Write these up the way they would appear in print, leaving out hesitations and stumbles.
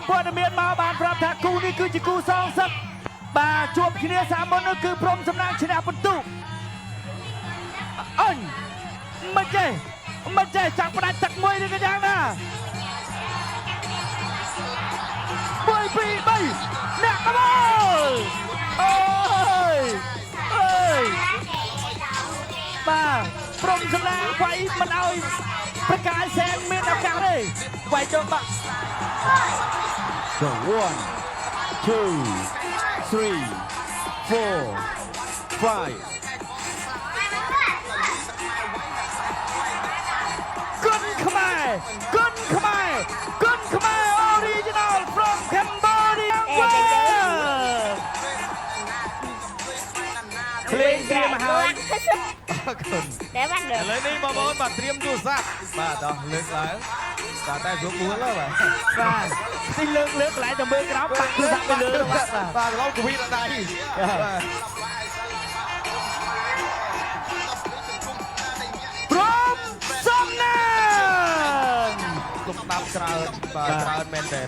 ព័ត៌មានមកបានប្រាប់ថាគូនេះគឺជាគូសងសឹកបាទជួបគ្នាសាមុននោះគឺព្រមសំណាងឈ្នះបន្ទុកអញមិនចេះចាំផ្ដាច់ទឹកមួយនេះក៏យ៉ាងណា1 2 3អ្នកកបោលអូយបាទព្រមសំណាងវាយមិនឲ្យប្រកាយសែនមានឱកាសទេវាយចូលបាក់ So 1 2 3 4 5 Good Khmer original from Cambodia ឃ្លេងគ្នាមកហើយអរគុណតែបានឥឡូវនេះបងប្អូនបាទត្រៀមទូរស័ព្ទបាទដល់លើកឡើងបាទតែស្រួល4ហើយបាទទីលើកកន្លែងទៅមើលក្រោមបាក់ទូរស័ព្ទទៅលើបាទឡូវកវីដល់ដៃបាទព្រមសំណាងគុំដាប់ច្រើនបាទច្រើនមែនតើ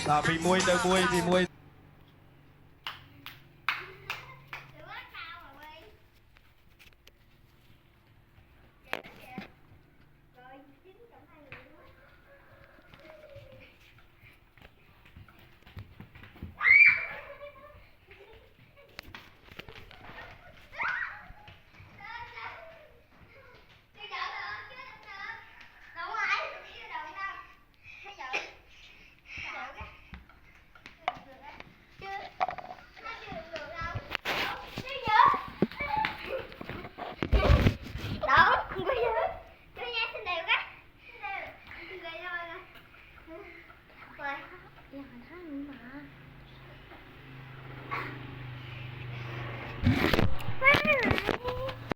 ដល់ពី1ទៅ1ពី1อย่างท่านี้มา